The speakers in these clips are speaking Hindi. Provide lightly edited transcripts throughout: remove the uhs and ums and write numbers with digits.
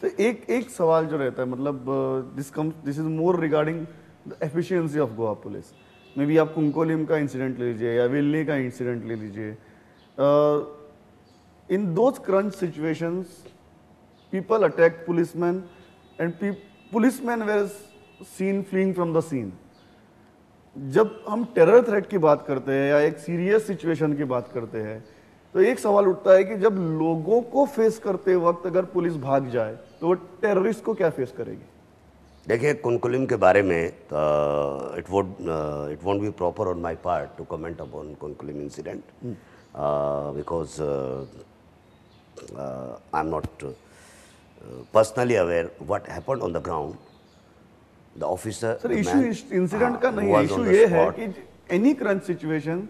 तो एक एक सवाल जो रहता है, मतलब this is more regarding the efficiency of Goa police. May be आप कुंकोलिम का इंसिडेंट ले लीजिए या वेल्ली का इंसिडेंट ले लीजिए। In those crunch situations people attacked policemen and policemen were seen fleeing from the scene। जब हम टेरर थ्रेट की बात करते हैं या एक सीरियस सिचुएशन की बात करते हैं, तो एक सवाल उठता है कि जब लोगों को फेस करते वक्त अगर पुलिस भाग जाए तो वो टेररिस्ट को क्या फेस करेगी? देखिए, कुनकुलिम के बारे में it won't be proper on my part to comment upon Cuncolim incident, because I am not personally aware what happened on the ground. The officer, sir, issue incident का नहीं है, इशू ये है कि एनी क्रंच सिचुएशन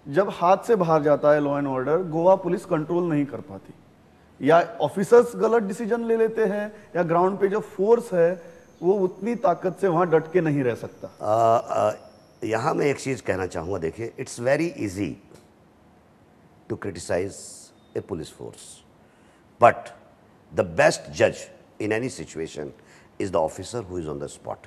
जब हाथ से बाहर जाता है law and order, Goa police control नहीं कर पाती, या ऑफिसर्स गलत डिसीजन ले लेते हैं, या ग्राउंड पे जो फोर्स है वो उतनी ताकत से वहां डट के नहीं रह सकता। यहाँ मैं एक चीज़ कहना चाहूँगा। देखिए, it's very easy to criticise a police force, but the best judge in any situation is the officer who is on the spot.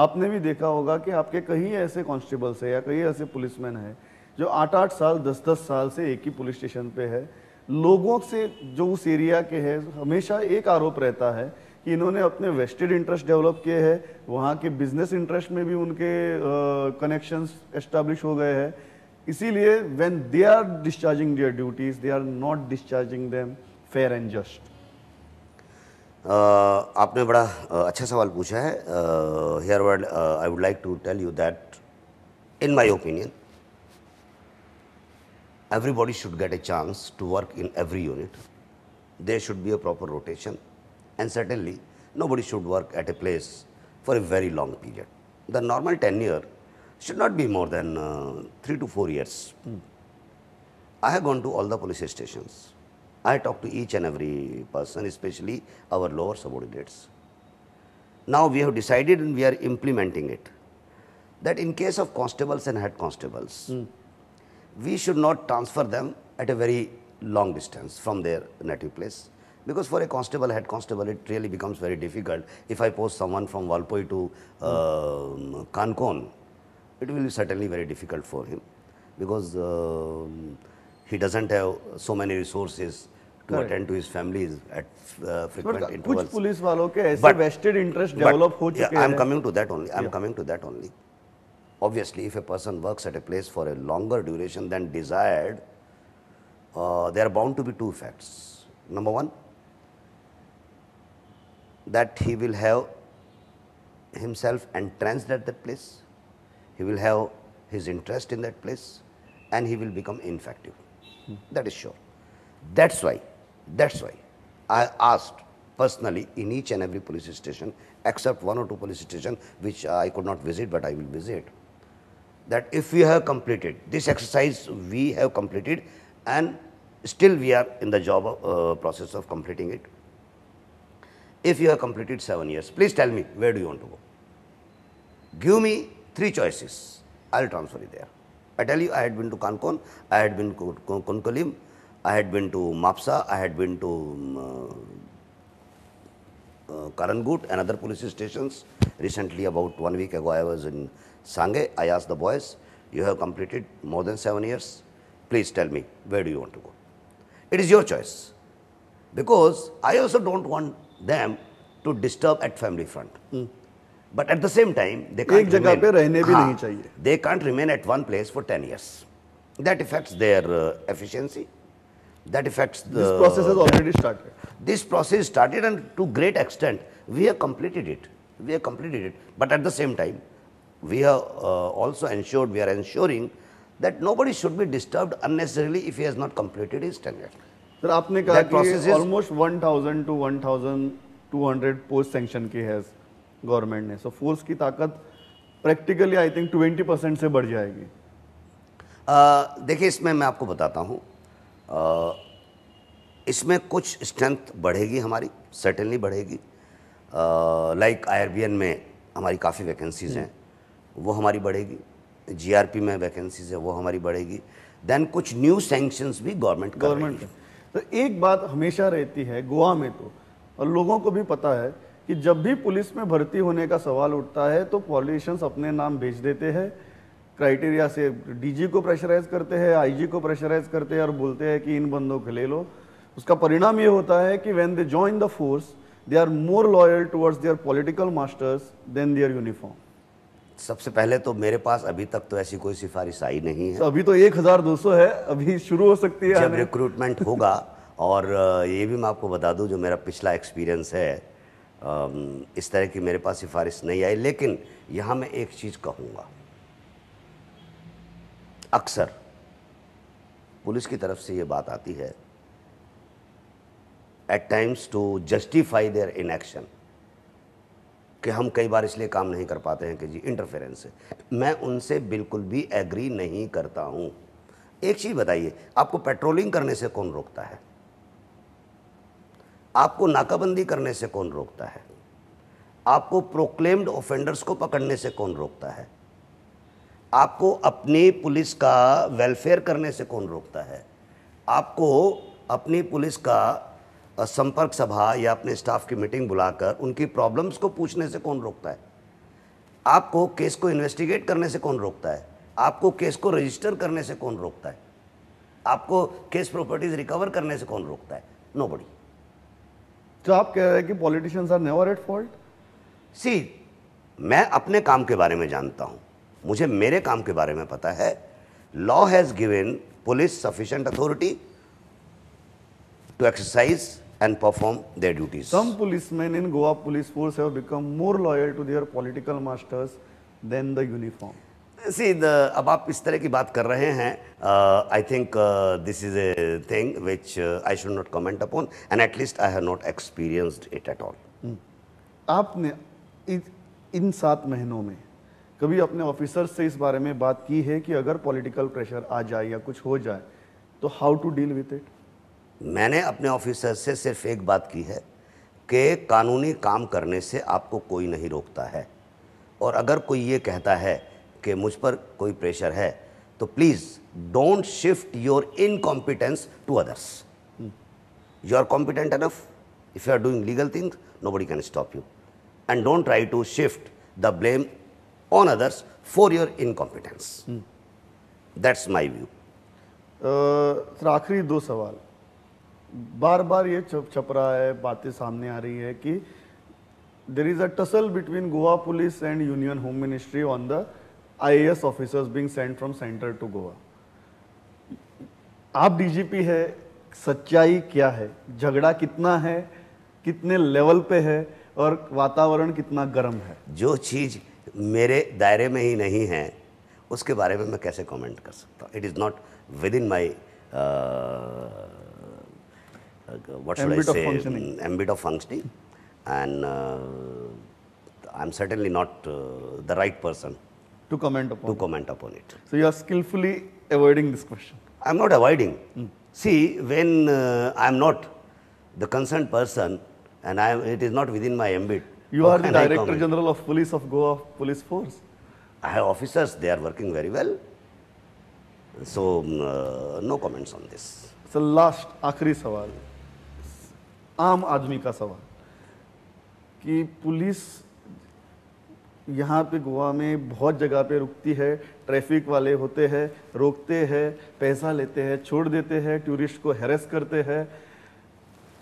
आपने भी देखा होगा कि आपके कई ऐसे कांस्टेबल्स है या कई ऐसे पुलिसमैन हैं जो 8-8 साल 10-10 साल से एक ही पुलिस स्टेशन पे है। लोगों से जो उस एरिया के हैं, हमेशा एक आरोप रहता है कि इन्होंने अपने वेस्टेड इंटरेस्ट डेवलप किए हैं, वहाँ के बिजनेस इंटरेस्ट में भी उनके कनेक्शंस एस्टैब्लिश हो गए हैं। इसीलिए when they are discharging their duties, they are not discharging them fair and just. आपने बड़ा अच्छा सवाल पूछा है। Here word I would like to tell you that in my opinion everybody should get a chance to work in every unit. There should be a proper rotation, and certainly nobody should work at a place for a very long period. The normal tenure should not be more than 3 to 4 years. I have gone to all the police stations. I talk to each and every person, especially our lower subordinates. Now we have decided and we are implementing it, that in case of constables and head constables, we should not transfer them at a very long distance from their native place, because for a constable, head constable, it really becomes very difficult. If I post someone from Valpoi to Kankon, it will be certainly very difficult for him, because he doesn't have so many resources to attend to his families at frequent intervals. कुछ पुलिस वालों के ऐसे vested interest develop हो चुके हैं। I'm coming to that only. I'm coming to that only. Obviously, if a person works at a place for a longer duration than desired, there are bound to be two effects. Number one, that he will have himself entrenched at that place, he will have his interest in that place, and he will become ineffective. That is sure. That's why I asked personally in each and every police station, except 1 or 2 police stations which I could not visit, but I will visit, that if we have completed this exercise, we have completed, and still we are in the job process of completing it. If you have completed 7 years, please tell me, where do you want to go? Give me 3 choices, I will transfer it there. I tell you, I had been to Kankon, I had been to Konkolim, I had been to Mapsa, I had been to Karangut and other police stations. Recently, about 1 week ago, I was in Sangay. I asked the boys, you have completed more than 7 years, please tell me, where do you want to go? It is your choice, because I also don't want them to disturb at family front. But at the same time, they can't एक जगह पे रहने भी नहीं चाहिए। They can't remain at one place for 10 years. That affects their efficiency. That affects the... This process has already started. This process started, and to great extent, we have completed it. We have completed it. But at the same time, we have also ensured, we are ensuring that nobody should be disturbed unnecessarily if he has not completed his tenure. Sir, आपने कहा कि almost 1,000 to 1,200 पोस्ट सैंक्शन की है गवर्नमेंट ने, सो फोर्स की ताकत प्रैक्टिकली आई थिंक 20% से बढ़ जाएगी। देखिए, इसमें मैं आपको बताता हूँ, इसमें कुछ स्ट्रेंथ बढ़ेगी हमारी, सर्टेनली बढ़ेगी। लाइक IRBN में हमारी काफ़ी वैकेंसीज़ हैं, वो हमारी बढ़ेगी। GRP में वैकेंसीज़ है, वो हमारी बढ़ेगी। देन कुछ न्यू सैंक्शंस भी गवर्नमेंट तो एक बात हमेशा रहती है गोवा में, तो और लोगों को भी पता है कि जब भी पुलिस में भर्ती होने का सवाल उठता है तो पॉलिटिशियंस अपने नाम भेज देते हैं, क्राइटेरिया से डीजी को प्रेशराइज करते हैं, आईजी को प्रेशराइज करते हैं और बोलते हैं कि इन बंदों को ले लो। उसका परिणाम ये होता है कि when they join the force they are more loyal towards their political masters than their uniform. सबसे पहले तो मेरे पास अभी तक तो ऐसी कोई सिफारिश आई नहीं है। तो अभी तो 1200 है, अभी शुरू हो सकती है जब रिक्रूटमेंट होगा। और ये भी मैं आपको बता दूं, जो मेरा पिछला एक्सपीरियंस है, इस तरह की मेरे पास सिफारिश नहीं आई। लेकिन यहाँ मैं एक चीज़ कहूँगा, अक्सर पुलिस की तरफ से ये बात आती है at times to justify their inaction, कि हम कई बार इसलिए काम नहीं कर पाते हैं कि जी इंटरफेरेंस है। मैं उनसे बिल्कुल भी एग्री नहीं करता हूं। एक चीज बताइए, आपको पेट्रोलिंग करने से कौन रोकता है? आपको नाकाबंदी करने से कौन रोकता है? आपको प्रोक्लेम्ड ऑफेंडर्स को पकड़ने से कौन रोकता है? आपको अपनी पुलिस का वेलफेयर करने से कौन रोकता है? आपको अपनी पुलिस का संपर्क सभा या अपने स्टाफ की मीटिंग बुलाकर उनकी प्रॉब्लम्स को पूछने से कौन रोकता है? आपको केस को इन्वेस्टिगेट करने से कौन रोकता है? आपको केस को रजिस्टर करने से कौन रोकता है? आपको केस प्रॉपर्टीज रिकवर करने से कौन रोकता है? नोबडी। तो आप कह रहे हैं कि politicians are never at fault? See, मैं अपने काम के बारे में जानता हूं, मुझे मेरे काम के बारे में पता है। Law has given police sufficient authority to exercise and perform their duties. Some policemen in Goa police force have become more loyal to their political masters than the uniform. See, अब आप इस तरह की बात कर रहे हैं, I think this is a thing which I should not comment upon, and at least I have not experienced it at all. आपने इन 7 महीनों में कभी अपने ऑफिसर से इस बारे में बात की है कि अगर पॉलिटिकल प्रेशर आ जाए या कुछ हो जाए तो how to deal with it? मैंने अपने ऑफिसर से सिर्फ एक बात की है कि कानूनी काम करने से आपको कोई नहीं रोकता है, और अगर कोई ये कहता है कि मुझ पर कोई प्रेशर है तो please don't shift your incompetence to others. You are competent enough, if you are doing legal things nobody can stop you, and don't try to shift the blame on others for your incompetence. That's my view. Sir, आखिरी 2 सवाल। बार बार ये छप रहा है, बातें सामने आ रही है कि there is a tussle between Goa police and union home ministry on the IAS officers being sent from centre to Goa. आप डीजीपी है, सच्चाई क्या है? झगड़ा कितना है, कितने लेवल पे है, और वातावरण कितना गर्म है? जो चीज़ मेरे दायरे में ही नहीं है उसके बारे में मैं कैसे कमेंट कर सकता हूँ? It is not with in my what should I say, ambit of functioning, and I'm certainly not the right person to comment upon it. So you are skillfully avoiding this question. I'm not avoiding. See, when I'm not the concerned person and it is not within my ambit. You are the Director General of Police of Goa Police Force. I have officers, they are working very well. So no comments on this. So last, आखिरी सवाल, आम आदमी का सवाल, कि पुलिस यहाँ पे गोवा में बहुत जगह पे रुकती है, ट्रैफिक वाले होते हैं, रोकते हैं, पैसा लेते हैं, छोड़ देते हैं, टूरिस्ट को हैरेस करते हैं,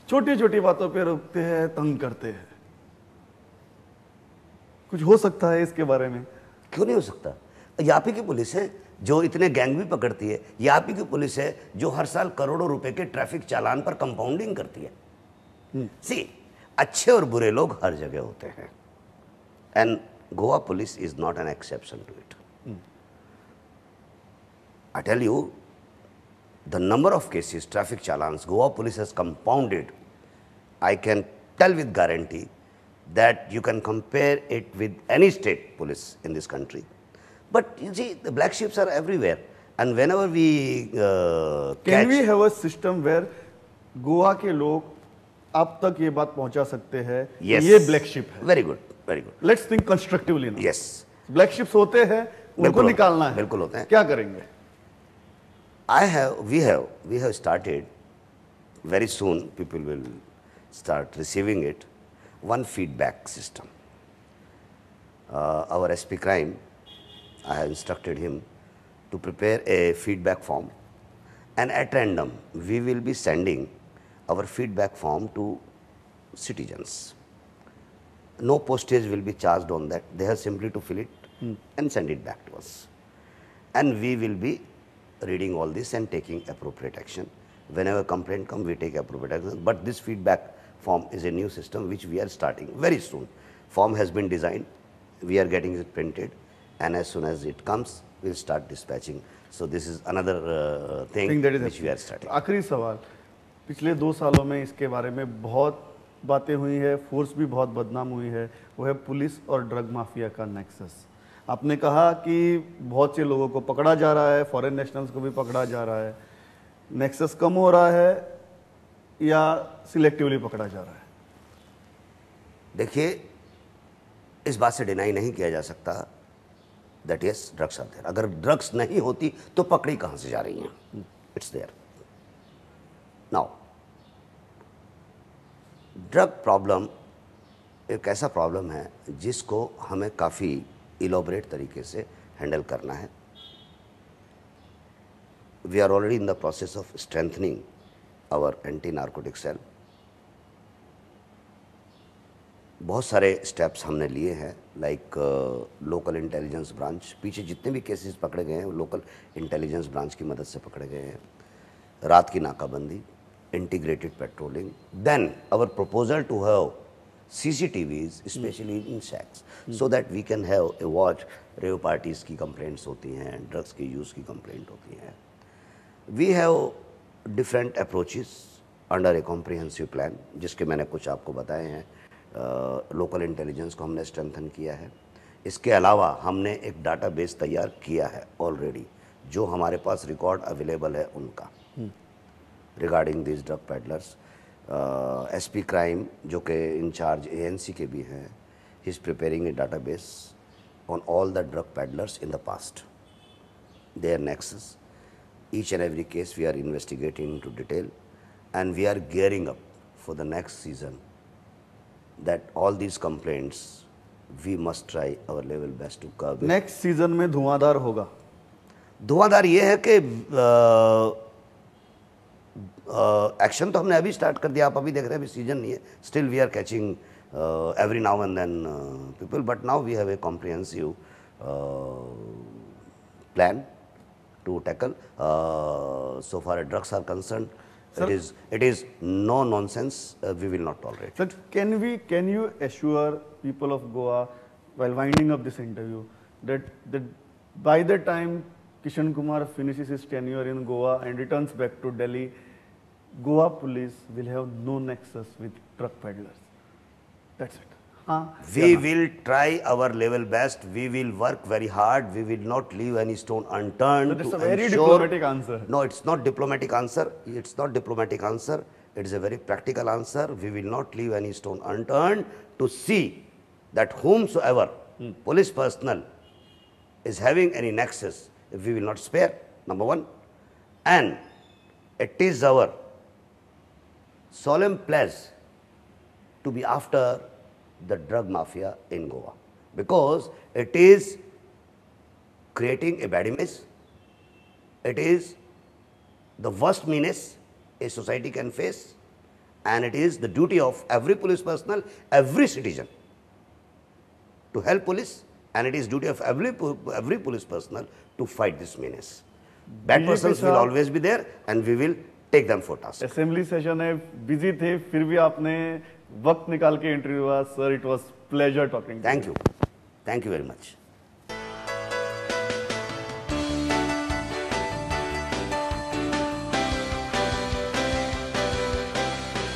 छोटी छोटी बातों पे रोकते हैं, तंग करते हैं। कुछ हो सकता है इसके बारे में? क्यों नहीं हो सकता? ये आप ही की पुलिस है जो इतने गैंग भी पकड़ती है, ये आप ही की पुलिस है जो हर साल करोड़ों रुपए के ट्रैफिक चालान पर कंपाउंडिंग करती है। सी, अच्छे और बुरे लोग हर जगह होते हैं, and Goa police is not an exception to it. I tell you, the number of cases, traffic challans Goa police has compounded, I can tell with guarantee that you can compare it with any state police in this country. But you see, the black sheeps are everywhere, and whenever we can we have a system where Goa के लोग अब तक ये बात पहुंचा सकते हैं? Yes. ये ब्लैक शिप है। Very good, very good. Let's think constructively now. Yes. Black ships होते हैं, उनको निकालना है। बिल्कुल होते हैं। क्या करेंगे? We have started very soon. People will start receiving it, one feedback system. Our SP Crime, I have instructed him to prepare a feedback form, and at random we will be sending our feedback form to citizens. No postage will be charged on that. They have simply to fill it and send it back to us. And we will be reading all this and taking appropriate action. Whenever complaint comes, we take appropriate action. But this feedback form is a new system which we are starting very soon. Form has been designed. We are getting it printed. And as soon as it comes, we'll start dispatching. So this is another thing which we are starting. आखिरी सवाल, पिछले 2 सालों में इसके बारे में बहुत बातें हुई है, फोर्स भी बहुत बदनाम हुई है, वो है पुलिस और ड्रग माफिया का नेक्सस। आपने कहा कि बहुत से लोगों को पकड़ा जा रहा है, फॉरेन नेशनल्स को भी पकड़ा जा रहा है, नेक्सस कम हो रहा है या सिलेक्टिवली पकड़ा जा रहा है? देखिए, इस बात से डिनाई नहीं किया जा सकता that yes drugs are there. अगर ड्रग्स नहीं होती तो पकड़ी कहां से जा रही हैं? It's there. Now drug problem एक ऐसा प्रॉब्लम है जिसको हमें काफ़ी इलॉबरेट तरीके से हैंडल करना है। We are already in the process of strengthening our anti narcotic cell. बहुत सारे स्टेप्स हमने लिए हैं, लाइक लोकल इंटेलिजेंस ब्रांच। पीछे जितने भी केसेस पकड़े गए हैं वो लोकल इंटेलिजेंस ब्रांच की मदद से पकड़े गए हैं। रात की नाकाबंदी, integrated patrolling, then our proposal to have CCTVs especially in shacks so that we can have a watch। rave parties की complaints होती हैं, drugs की use की complaint होती हैं। We have different approaches under a comprehensive plan जिसके मैंने कुछ आपको बताए हैं। लोकल इंटेलिजेंस को हमने स्ट्रेंथन किया है। इसके अलावा हमने एक डाटाबेस तैयार किया है ऑलरेडी, जो हमारे पास रिकॉर्ड अवेलेबल है उनका regarding this drug peddlers. SP crime जो कि इंचार्ज ANC के भी हैं, he is preparing a database on all the drug peddlers in the past, their nexus, each and every case we are investigating into detail, and we are gearing up for the next season that all these complaints we must try our level best to curb it. Next season में धुआंधार होगा। धुआंधार ये है कि एक्शन तो हमने अभी स्टार्ट कर दिया। आप अभी देख रहे हैं अभी सीजन नहीं है, still we are catching every now and then people, but now we have a comprehensive plan to tackle so far as drugs are concerned. It is no nonsense. We will not tolerate. Sir, can you assure people of Goa while winding up this interview that by the time Kishan Kumar finishes his tenure in Goa and returns back to Delhi, Goa police will have no nexus with drug peddlers? That's it. We will try our level best. We will work very hard. We will not leave any stone unturned. That's a very diplomatic answer. No, it's not diplomatic answer. It's not diplomatic answer. It is a very practical answer. We will not leave any stone unturned to see that whomsoever police personnel is having any nexus, we will not spare, number one. And it is our solemn pledge to be after the drug mafia in Goa, because it is creating a bad image. It is the worst menace a society can face, and it is the duty of every police personnel, every citizen to help police, and it is duty of every police personnel to fight this menace. Bad persons will always be there and we will take them for task. Assembly session है, बिजी थे, फिर भी आपने वक्त निकाल के इंटरव्यू हुआ। Sir, it was pleasure talking. Thank you very much.